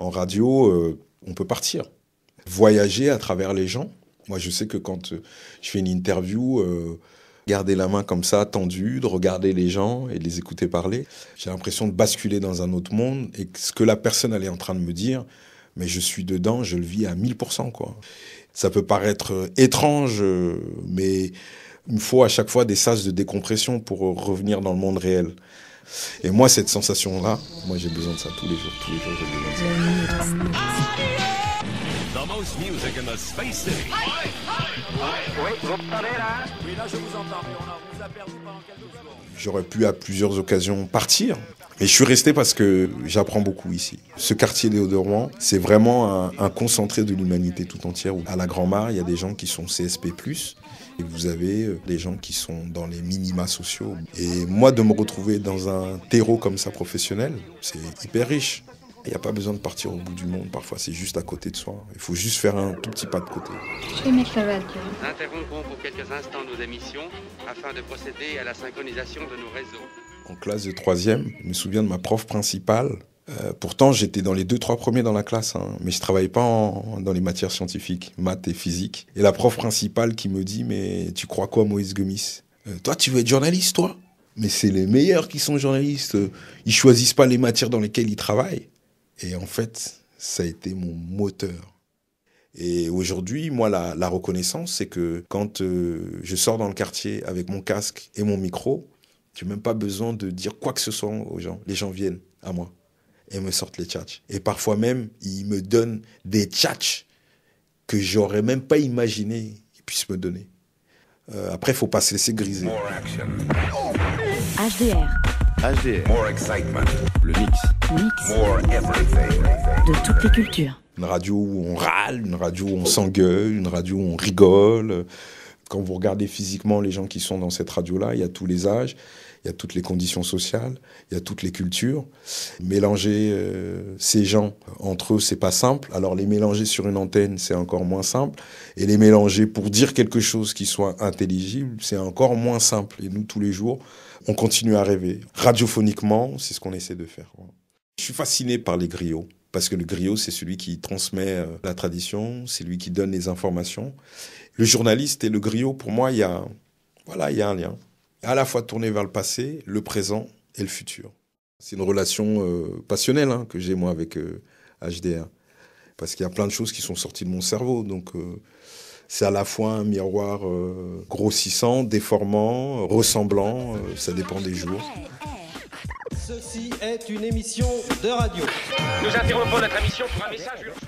En radio, on peut partir, voyager à travers les gens. Moi, je sais que quand je fais une interview, garder la main comme ça, tendue, de regarder les gens et de les écouter parler, j'ai l'impression de basculer dans un autre monde et que ce que la personne elle est en train de me dire, mais je suis dedans, je le vis à 1000%, quoi. Ça peut paraître étrange, mais il me faut à chaque fois des sas de décompression pour revenir dans le monde réel. Et moi, cette sensation-là, moi j'ai besoin de ça tous les jours j'ai besoin de ça. The most music in the Space City. Oui, vous m'entendez là? Oui, là je vous entends, mais on vous a perdu pendant quelques secondes. J'aurais pu à plusieurs occasions partir, mais je suis resté parce que j'apprends beaucoup ici. Ce quartier de Rouen, c'est vraiment un concentré de l'humanité tout entière. À la Grand-Mare, il y a des gens qui sont CSP+, et vous avez des gens qui sont dans les minima sociaux. Et moi, de me retrouver dans un terreau comme ça professionnel, c'est hyper riche. Il n'y a pas besoin de partir au bout du monde, parfois c'est juste à côté de soi. Il faut juste faire un tout petit pas de côté. Je vais mettre la radio. Nous interrompons pour quelques instants nos émissions afin de procéder à la synchronisation de nos réseaux. En classe de 3e, je me souviens de ma prof principale. Pourtant, j'étais dans les 2-3 premiers dans la classe, mais je ne travaillais pas dans les matières scientifiques, maths et physique. Et la prof principale qui me dit « Mais tu crois quoi, Moïse Gomis ? Toi, tu veux être journaliste, toi ? Mais c'est les meilleurs qui sont journalistes. Ils choisissent pas les matières dans lesquelles ils travaillent. » Et en fait, ça a été mon moteur. Et aujourd'hui, moi, la reconnaissance, c'est que quand je sors dans le quartier avec mon casque et mon micro, je n'ai même pas besoin de dire quoi que ce soit aux gens. Les gens viennent à moi et me sortent les tchatchs. Et parfois même, ils me donnent des tchatchs que j'aurais même pas imaginé qu'ils puissent me donner. Après, il ne faut pas se laisser griser. More action. HDR. HDR. More excitement. Le mix. More everything. De toutes les cultures. Une radio où on râle, une radio où on s'engueule, une radio où on rigole. Quand vous regardez physiquement les gens qui sont dans cette radio-là, il y a tous les âges, il y a toutes les conditions sociales, il y a toutes les cultures. Mélanger ces gens entre eux, c'est pas simple. Alors les mélanger sur une antenne, c'est encore moins simple. Et les mélanger pour dire quelque chose qui soit intelligible, c'est encore moins simple. Et nous, tous les jours, on continue à rêver. Radiophoniquement, c'est ce qu'on essaie de faire. Je suis fasciné par les griots. Parce que le griot, c'est celui qui transmet la tradition, c'est lui qui donne les informations. Le journaliste et le griot, pour moi, il y a un lien. À la fois tourné vers le passé, le présent et le futur. C'est une relation passionnelle que j'ai, moi, avec HDR. Parce qu'il y a plein de choses qui sont sorties de mon cerveau. Donc, c'est à la fois un miroir grossissant, déformant, ressemblant. Ça dépend des jours. Ceci est une émission de radio. Nous interrompons notre émission pour un message urgent.